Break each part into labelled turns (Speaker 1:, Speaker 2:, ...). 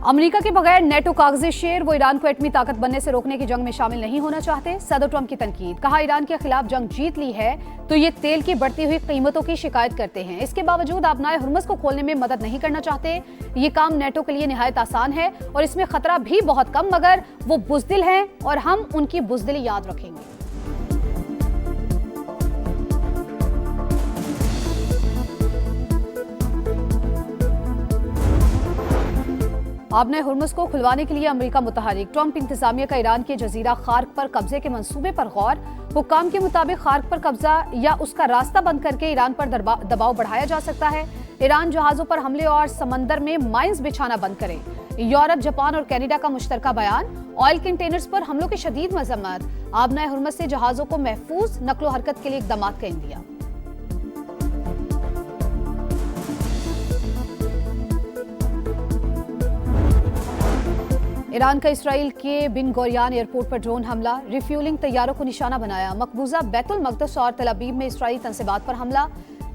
Speaker 1: America के बगैर NATO कागजी शेर वो ईरान को एटमी ताकत बनने से रोकने की जंग में शामिल नहीं होना चाहते। सदर ट्रंप की तनकीद, कहा ईरान के खिलाफ जंग जीत ली है तो ये तेल की बढ़ती हुई कीमतों की शिकायत करते हैं। इसके बावजूद आबनाए हुर्मुज को खोलने में मदद नहीं करना चाहते। ये काम नेटो के लिए निहायत आसान है और इसमें खतरा भी बहुत कम, मगर वो बुजदिल हैं और हम उनकी बुजदिली याद रखेंगे। आबनाए हुर्मुज को खुलवाने के लिए अमेरिका मुतहरिक। ट्रंप इंतजामिया का ईरान के जजीरा खार्क पर कब्जे के मंसूबे पर गौर। हुक्काम के मुताबिक खार्क पर कब्जा या उसका रास्ता बंद करके ईरान पर दबाव बढ़ाया जा सकता है। ईरान जहाजों पर हमले और समंदर में माइंस बिछाना बंद करे। यूरोप, जापान और कनाडा का मुश्तरका बयान। ऑयल कंटेनर्स पर हमलों की शदीद मजम्मत। आबनाए हुर्मुज से जहाजों को महफूज नकलो हरकत के लिए इकदाम का इंदिया। ईरान का इसराइल के बिन गोरियान एयरपोर्ट पर ड्रोन हमला। रिफ्यूलिंग तैयारों को निशाना बनाया। मकबूजा बैतुल मकदस और तल अबीब में इसराइली तंसीबात पर हमला।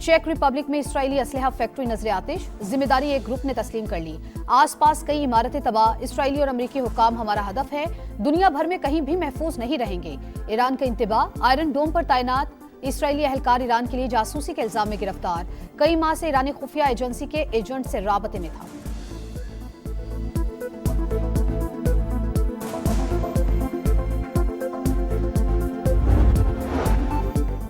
Speaker 1: चेक रिपब्लिक में इसराइली असलहा फैक्ट्री नजर आतिश। जिम्मेदारी एक ग्रुप ने तस्लीम कर ली। आसपास कई इमारतें तबाह। इसराइली और अमेरिकी हुक्काम हमारा हदफ है, दुनिया भर में कहीं भी महफूज नहीं रहेंगे। ईरान का इंतबाह। आयरन डोम पर तैनात इसराइली एहलकार ईरान के लिए जासूसी के इल्जाम में गिरफ्तार। कई माह से ईरानी खुफिया एजेंसी के एजेंट से राबते में था।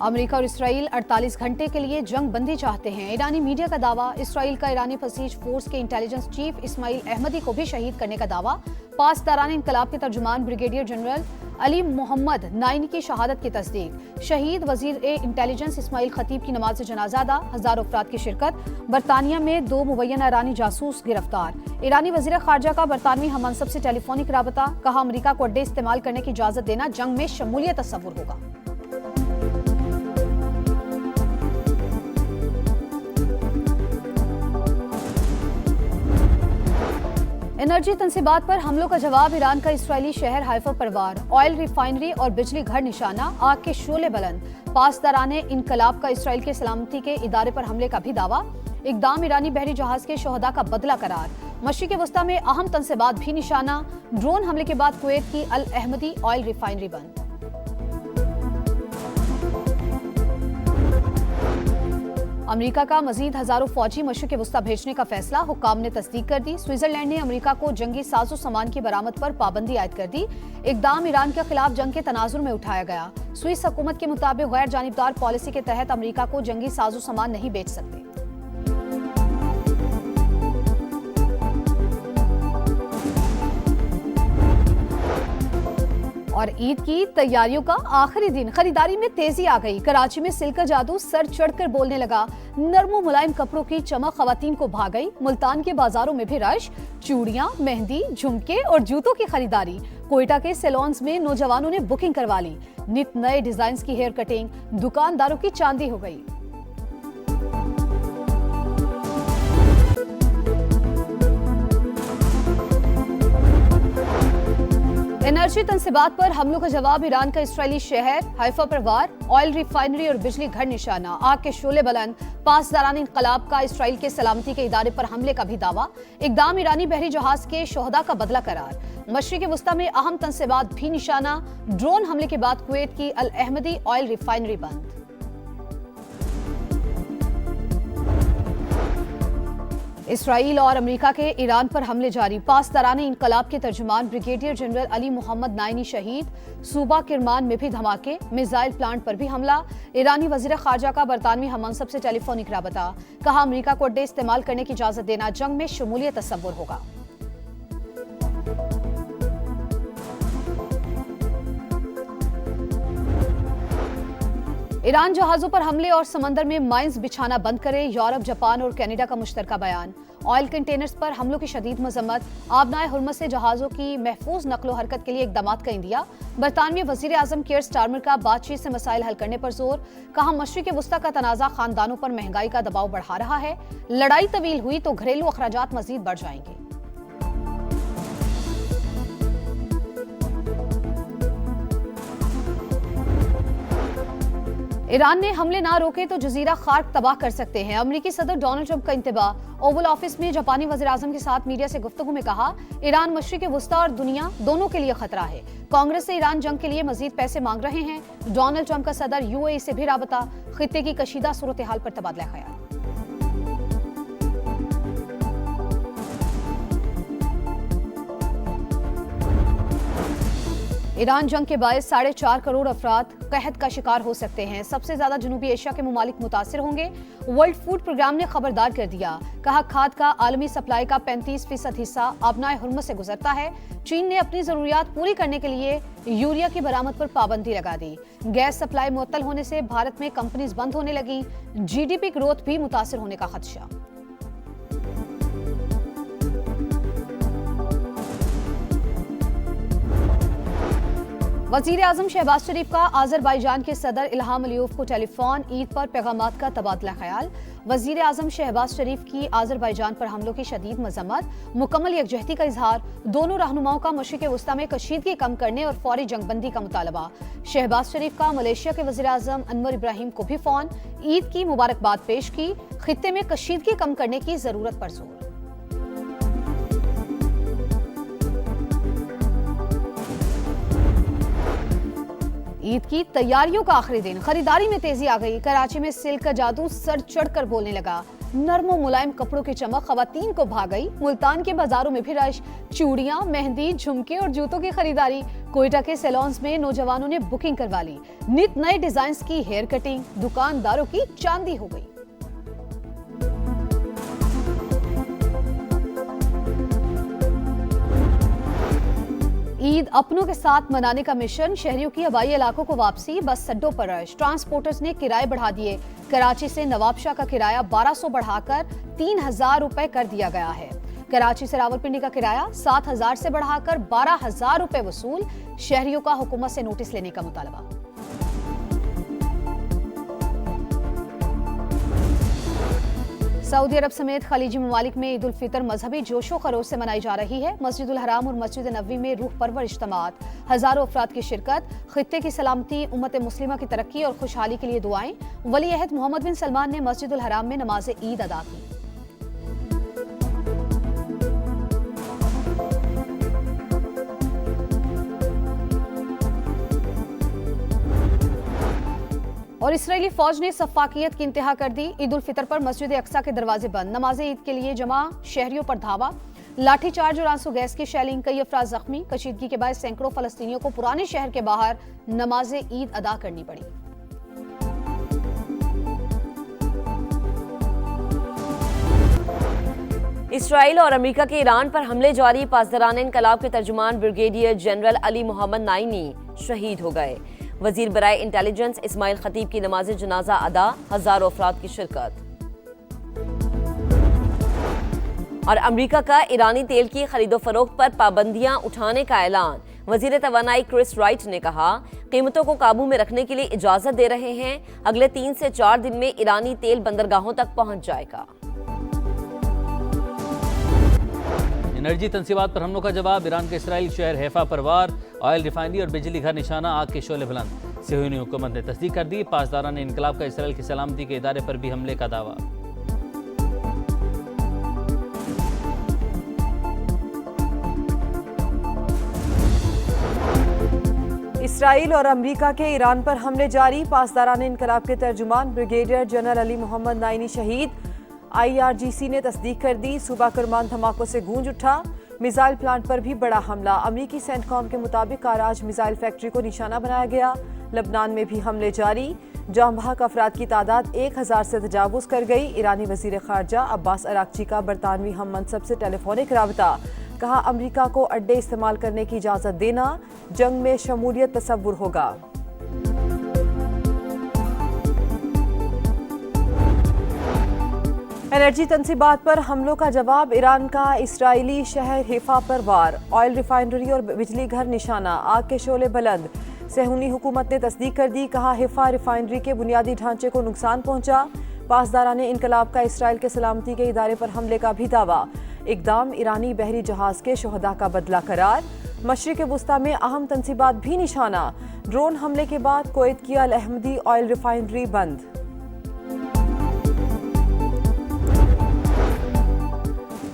Speaker 1: अमेरिका और इसराइल 48 घंटे के लिए जंग बंदी चाहते हैं। ईरानी मीडिया का दावा। इसराइल का ईरानी फसीज फोर्स के इंटेलिजेंस चीफ इस्माइल अहमदी को भी शहीद करने का दावा। पासदारान इनकलाब के तर्जुमान brigadier general Ali Mohammad Naini की शहादत की तस्दीक। शहीद वजीर इंटेलिजेंस इस्माइल खतीब की नमाज जनाजा अदा। हजारों अफराद की शिरकत। बरतानिया में 2 मुबैना ईरानी जासूस गिरफ्तार। ईरानी वजीर खारजा का बरतानवी हममनसब से टेलीफोनिक राबता। कहा अमेरिका को अड्डे इस्तेमाल करने की इजाजत देना जंग में शमूलियत तस्वुर होगा। एनर्जी तंसीबात पर हमलों का जवाब। ईरान का इसराइली शहर हाइफा पर वार। ऑयल रिफाइनरी और बिजली घर निशाना। आग के शोले बुलंद। पासदाराने इनकलाब का इसराइल के सलामती के इदारे पर हमले का भी दावा। इकदाम ईरानी बहरी जहाज के शोहदा का बदला करार। मशरिक़ वस्ता में अहम तंसीबात भी निशाना। ड्रोन हमले के बाद कुवैत की अल अहमदी ऑयल रिफाइनरी बंद। अमेरिका का मजीद हजारों फौजी मशरिक़ वस्ता भेजने का फैसला। हुक्काम ने तस्दीक कर दी। स्विट्जरलैंड ने अमेरिका को जंगी साजो सामान की बरामद पर पाबंदी आयद कर दी। इकदाम ईरान के खिलाफ जंग के तनाजुर में उठाया गया। स्विस हुकूमत के मुताबिक गैर जानिबदार पॉलिसी के तहत अमेरिका को जंगी साजो सामान नहीं बेच सकते। और ईद की तैयारियों का आखिरी दिन। खरीदारी में तेजी आ गई। कराची में सिल्क का जादू सर चढ़कर बोलने लगा। नरमो मुलायम कपड़ों की चमक खवातीन को भा गई। मुल्तान के बाजारों में भी रश। चूड़ियां, मेहंदी, झुमके और जूतों की खरीदारी। कोयटा के सैलून्स में नौजवानों ने बुकिंग करवा ली। नित नए डिजाइन की हेयर कटिंग। दुकानदारों की चांदी हो गई। एनर्जी तंसीबात पर हमलों का जवाब। ईरान का इसराइली शहर हाइफा पर वार। ऑयल रिफाइनरी और बिजली घर निशाना। आग के शोले बुलंद। पासदारान इनकलाब का इसराइल के सलामती के इदारे पर हमले का भी दावा। इकदाम ईरानी बहरी जहाज के शोहदा का बदला करार। मशरिक़ वस्ता में अहम तंसीबात भी निशाना। ड्रोन हमले के बाद कुवैत की अल अहमदी ऑयल रिफाइनरी बंद। इसराइल और अमेरिका के ईरान पर हमले जारी। पासदारान इनकलाब के तर्जुमान brigadier general Ali Mohammad Naini शहीद। सूबा किरमान में भी धमाके। मिसाइल प्लांट पर भी हमला। ईरानी वजीर खारजा का बरतानवी हममनसब से टेलीफोनिक राबता। कहा अमेरिका को अड्डे इस्तेमाल करने की इजाजत देना जंग में शमूलियत तस्वुर होगा। ईरान जहाजों पर हमले और समंदर में माइंस बिछाना बंद करे। यूरोप, जापान और कनाडा का मुश्तरका बयान। ऑयल कंटेनर्स पर हमलों की शदीद मजम्मत। आबनाए हुर्मुज से जहाजों की महफूज नकलो हरकत के लिए इकदाम का इंदिया। बरतानवी वजीर आजम केयर स्टारमर का बातचीत से मसाइल हल करने पर जोर। कहा मशरिक़ वस्ता का तनाज़ा खानदानों पर महंगाई का दबाव बढ़ा रहा है। लड़ाई तवील हुई तो घरेलू अखराजात मजीद बढ़ जाएंगे। ईरान ने हमले ना रोके तो जजीरा खार्क तबाह कर सकते हैं। अमेरिकी सदर डोनाल्ड ट्रंप का इंतबाह। ओवल ऑफिस में जापानी वज़ीर-ए-आज़म के साथ मीडिया से गुफ्तगू में कहा, ईरान मशरिक़ वुस्ता और दुनिया दोनों के लिए खतरा है। कांग्रेस से ईरान जंग के लिए मजीद पैसे मांग रहे हैं। डोनाल्ड ट्रंप का सदर यूएई से भी राबता, खित्ते की कशीदा सूरत हाल पर तबादला ख्याल। ईरान जंग के बायस 4.5 करोड़ अफराद कहत का शिकार हो सकते हैं। सबसे ज्यादा जनूबी एशिया के मुमालिक मुतासिर होंगे। वर्ल्ड फूड प्रोग्राम ने खबरदार कर दिया, कहा खाद का आलमी सप्लाई का 35% हिस्सा आबनाए हुर्मुज़ से गुजरता है। चीन ने अपनी जरूरियात पूरी करने के लिए यूरिया की बरामद पर पाबंदी लगा दी। गैस सप्लाई मुअत्तल होने से भारत में कंपनीज बंद होने लगी। जीडीपी ग्रोथ भी मुतासिर होने का खदशा। वज़ीर-ए-आज़म शहबाज शरीफ का आज़रबाईजान के सदर इल्हाम अलीयेव को टेलीफोन, ईद पर पैगामात का तबादला ख्याल। वज़ीर-ए-आज़म शहबाज शरीफ की आज़रबाईजान पर हमलों की शदीद मज़म्मत, मुकम्मल यकजहती का इजहार। दोनों रहनुमाओं का मशरिक़ वुस्ता में कशीदगी कम करने और फौरी जंगबंदी का मुतालबा। शहबाज शरीफ का मलेशिया के वज़ीर-ए-आज़म अनवर इब्राहिम को भी फ़ोन, ईद की मुबारकबाद पेश की। खित्ते में कशीदगी कम करने की जरूरत पर जोर। ईद की तैयारियों का आखिरी दिन, खरीदारी में तेजी आ गई। कराची में सिल्क का जादू सर चढ़कर बोलने लगा। नरम मुलायम कपड़ों की चमक खवातीन को भा गई। मुल्तान के बाजारों में भी रश, चूड़ियां, मेहंदी, झुमके और जूतों की खरीदारी। कोयटा के सैलून्स में नौजवानों ने बुकिंग करवा ली। नित नए डिजाइन की हेयर कटिंग, दुकानदारों की चांदी हो गई। ईद अपनों के साथ मनाने का मिशन, शहरियों की हवाई इलाकों को वापसी। बस अड्डों पर रश, ट्रांसपोर्टर्स ने किराए बढ़ा दिए। कराची से नवाबशाह का किराया 1200 बढ़ाकर 3000 रुपए कर दिया गया है। कराची से रावलपिंडी का किराया 7000 से बढ़ाकर 12000 रुपए वसूल। शहरियों का हुकूमत से नोटिस लेने का मुतालबा। सऊदी अरब समेत खलीजी ममालिक में ईद उल फितर मजहबी जोशो खरोश से मनाई जा रही है। मस्जिद उल हराम और मस्जिद नबवी में रूह परवर इज्तिमात, हजारों अफराद की शिरकत। खित्ते की सलामती, उम्मत मुस्लिमा की तरक्की और खुशहाली के लिए दुआएं। वली अहद मोहम्मद बिन सलमान ने मस्जिद उल हराम में नमाज ईद अदा की। और इसराइली फौज ने सफाकियत की इंतहा कर दी। ईद उल फितर पर मस्जिद अक्सा के दरवाजे बंद, नमाज ईद के लिए जमा शहरियों पर धावा। लाठीचार्ज और आंसू गैस की शेलिंग, कई अफराद जख्मी। कशीदगी के बाद सैकड़ों फलस्तीनियों को पुराने शहर के बाहर नमाज ईद अदा करनी पड़ी।
Speaker 2: इसराइल और अमेरिका के ईरान पर हमले जारी। पासदारान इनकलाब के तर्जुमान brigadier general Ali Mohammad Naini शहीद हो गए। वजीर बराए इंटेलिजेंस इस्माइल खतीब की नमाज जनाजा अदा, हजारों अफराद की शिरकत। और अमेरिका का ईरानी तेल की खरीदो फरोख्त पर पाबंदियां उठाने का ऐलान। वजीर तवानाई क्रिस राइट ने कहा, कीमतों को काबू में रखने के लिए इजाजत दे रहे हैं। अगले 3 से 4 दिन में ईरानी तेल बंदरगाहों तक पहुंच जाएगा।
Speaker 3: एनर्जी तंसीबात पर हमलों का जवाब। ईरान के इसराइल शहर हैफा पर वार, ऑयल रिफाइनरी और बिजली घर निशाना, आग के शोले बुलंद। सिहोनी हुकूमत ने तस्दीक कर दी। पासदारान इनकलाब का इसराइल की सलामती के इदारे पर भी हमले का दावा।
Speaker 4: इसराइल और अमेरिका के ईरान पर हमले जारी। पासदारान इनकलाब के तर्जुमान brigadier general Ali Mohammad Naini शहीद। IRGC ने तस्दीक कर दी। सूबा करमान धमाकों से गूंज उठा। मिसाइल प्लांट पर भी बड़ा हमला। अमेरिकी सेंटकॉम के मुताबिक आराज मिसाइल फैक्ट्री को निशाना बनाया गया। लबनान में भी हमले जारी। जाम बहक अफराद की तादाद 1000 से तजावुज कर गई। ईरानी वजीर खारजा अब्बास अराक्ची का बरतानवी हम मनसब से टेलीफोनिक राबता। कहा, अमेरिका को अड्डे इस्तेमाल करने की इजाजत देना जंग में शमूलियत तसव्वुर होगा। एनर्जी तंसीबात पर हमलों का जवाब। ईरान का इसराइली शहर हैफा पर वार, ऑयल रिफाइनरी और बिजली घर निशाना, आग के शोले बुलंद। सेहूनी हुकूमत ने तस्दीक कर दी। कहा, हैफा रिफाइनरी के बुनियादी ढांचे को नुकसान पहुंचा। पासदारान इनकलाब का इसराइल के सलामती के इदारे पर हमले का भी दावा। इकदाम ईरानी बहरी जहाज के शोहदा का बदला करार। मशरिक वस्ता में अहम तंसीबात भी निशाना। ड्रोन हमले के बाद कुवैत की अल अहमदी ऑयल रिफाइनरी बंद।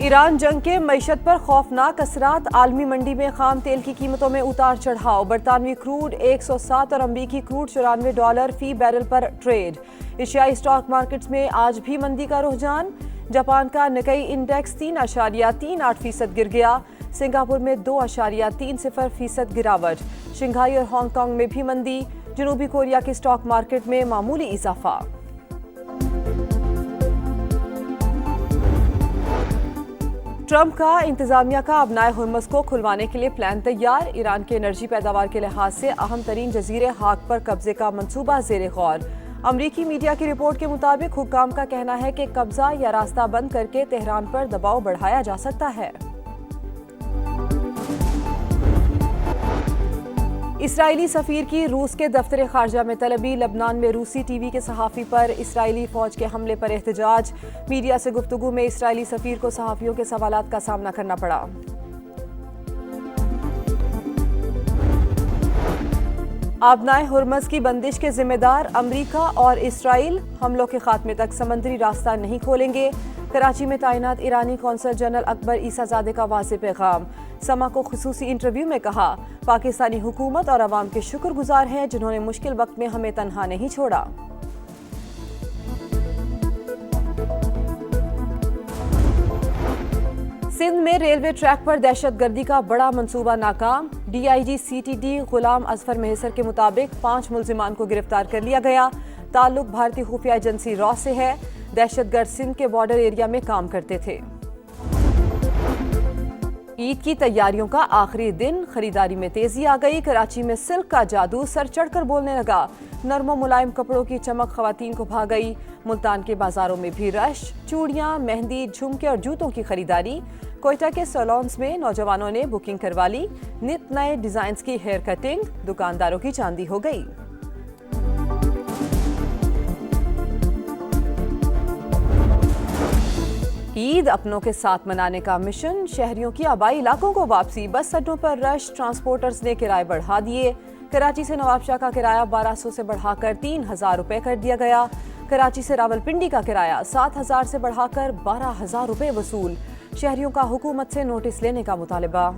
Speaker 4: ईरान जंग के मईशत पर खौफनाक असरात। आलमी मंडी में खाम तेल की कीमतों में उतार चढ़ाव। बरतानवी क्रूड 107 और अमरीकी क्रूड $94 फी बैरल पर ट्रेड। एशियाई स्टॉक मार्केट्स में आज भी मंदी का रुझान। जापान का निकाई इंडेक्स 3.38% गिर गया। सिंगापुर में 2.30% गिरावट। शंघाई और हांगकांग में भी मंदी। जनूबी कोरिया के स्टॉक मार्केट में मामूली इजाफा। ट्रंप का इंतजामिया का अबनाए हुर्मस को खुलवाने के लिए प्लान तैयार। ईरान के एनर्जी पैदावार के लिहाज से अहम तरीन जजीरे हाक पर कब्जे का मंसूबा ज़ेरे गौर। अमरीकी मीडिया की रिपोर्ट के मुताबिक हुक्काम का कहना है कि कब्जा या रास्ता बंद करके तेहरान पर दबाव बढ़ाया जा सकता है। इसराइली सफीर की रूस के दफ्तर खारजा में तलबी। लबनान में रूसी टीवी के सहाफ़ी पर इसराइली फौज के हमले पर एहतजाज। मीडिया से गुफ्तगू में इसराइली सफीर को सहाफ़ियों के सवालात का सामना करना पड़ा। आबनाए हुर्मस की बंदिश के जिम्मेदार अमरीका और इसराइल हमलों के खात्मे तक समंदरी रास्ता नहीं खोलेंगे। कराची में तैनात ईरानी कौंसल जनरल अकबर ईसाजादे का वाज़ेह पैगाम। समा को खुसूसी इंटरव्यू में कहा, पाकिस्तानी हुकूमत और अवाम के शुक्रगुजार हैं जिन्होंने मुश्किल वक्त में हमें तन्हा नहीं छोड़ा। सिंध में रेलवे ट्रैक पर दहशतगर्दी का बड़ा मंसूबा नाकाम। DIG CTD गुलाम अजफर मेहसर के मुताबिक 5 मुल्जिमान को गिरफ्तार कर लिया गया। ताल्लुक भारतीय खुफिया एजेंसी रॉ से है। दहशतगर्द सिंध के बॉर्डर एरिया में काम करते थे। ईद की तैयारियों का आखिरी दिन। खरीदारी में तेजी आ गई। कराची में सिल्क का जादू सर चढ़कर बोलने लगा। नरम मुलायम कपड़ों की चमक खवातीन को भा गई। मुल्तान के बाजारों में भी रश। चूड़ियां, मेहंदी, झुमके और जूतों की खरीदारी। कोयटा के सैलून्स में नौजवानों ने बुकिंग करवा ली। नित नए डिजाइन्स की हेयर कटिंग। दुकानदारों की चांदी हो गई। ईद अपनों के साथ मनाने का मिशन। शहरियों की आबाई इलाकों को वापसी। बस अड्डों पर रश। ट्रांसपोर्टर्स ने किराए बढ़ा दिए। कराची से नवाबशाह का किराया 1200 से बढ़ाकर 3000 रुपए कर दिया गया। कराची से रावलपिंडी का किराया 7000 से बढ़ाकर 12000 रुपए वसूल। शहरियों का हुकूमत से नोटिस लेने का मुतालबा।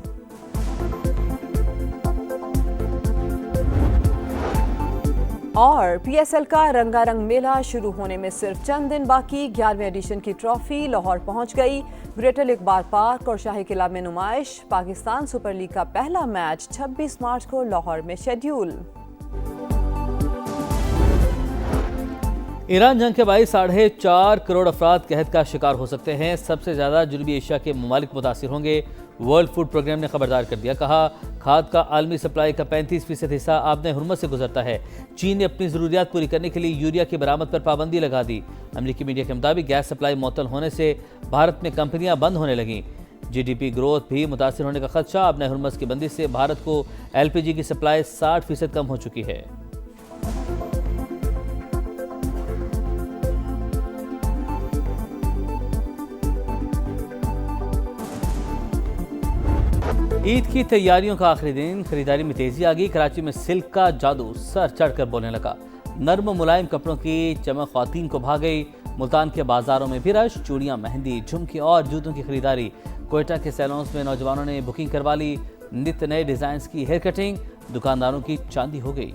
Speaker 4: और PSL का रंगारंग मेला शुरू होने में सिर्फ चंद दिन बाकी। 11वें एडिशन की ट्रॉफी लाहौर पहुंच गई। ग्रेटर इकबाल पार्क और शाही किला में नुमाइश। पाकिस्तान सुपर लीग का पहला मैच 26 मार्च को लाहौर में शेड्यूल।
Speaker 3: ईरान जंग के बाईस 4.5 करोड़ अफराद कहत का शिकार हो सकते हैं। सबसे ज़्यादा जनूबी एशिया के ममालिक मुतासिर होंगे। वर्ल्ड फूड प्रोग्राम ने खबरदार कर दिया। कहा, खाद का आलमी सप्लाई का 35% हिस्सा आबने हुर्मस से गुजरता है। चीन ने अपनी ज़रूरियात पूरी करने के लिए यूरिया की बरामद पर पाबंदी लगा दी। अमरीकी मीडिया के मुताबिक गैस सप्लाई मुअत्तल होने से भारत में कंपनियां बंद होने लगीं। GDP ग्रोथ भी मुतासिर होने का खदशा। आबने हुर्मस की बंदी से भारत को LPG की सप्लाई 60% कम हो चुकी है। ईद की तैयारियों का आखिरी दिन। खरीदारी में तेजी आ गई। कराची में सिल्क का जादू सर चढ़कर बोलने लगा। नर्म मुलायम कपड़ों की चमक ख्वातीन को भा गई। मुल्तान के बाजारों में भी रश। चूड़ियां, मेहंदी, झुमके और जूतों की खरीदारी। कोयटा के सैलून्स में नौजवानों ने बुकिंग करवा ली। नित नए डिजाइन की हेयर कटिंग। दुकानदारों की चांदी हो गई।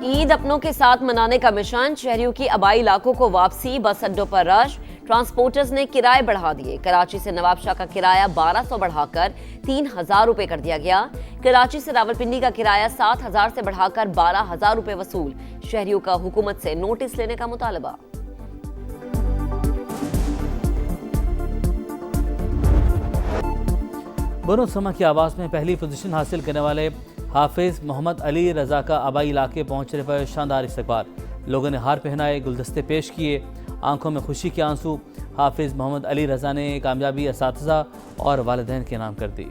Speaker 2: ईद अपनों के साथ मनाने का मिशन। शहरियों की आबाई इलाकों को वापसी। बस अड्डों पर रश। ट्रांसपोर्टर्स ने किराए बढ़ा दिए। कराची से नवाबशाह का किराया 1200 बढ़ाकर 3000 रुपए कर दिया गया। कराची से रावलपिंडी का किराया 7000 से बढ़ाकर 12000 रुपए वसूल। शहरियों का हुकूमत से नोटिस लेने का मुतालबा।
Speaker 3: बोनो समा की आवाज़ में पहली पोजीशन हासिल करने वाले हाफिज मोहम्मद अली रजा का आबाई इलाके पहुंचने पर शानदार इस्तकबाल। लोगों ने हार पहनाए, गुलदस्ते पेश किए, आंखों में खुशी के आंसू। हाफिज मोहम्मद अली रजा ने कामयाबी असातिज़ा और वालिदैन के नाम कर दी।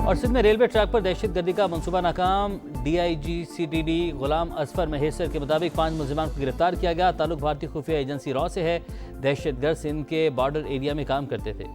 Speaker 3: और सिंध में रेलवे ट्रैक पर दहशतगर्दी का मंसूबा नाकाम। DIG CTD गुलाम असफर महेसर के मुताबिक 5 मुलजिमान को गिरफ्तार किया गया। ताल्लुक भारतीय खुफिया एजेंसी रॉ से है। दहशतगर्द सिंध के बॉर्डर एरिया में काम करते थे।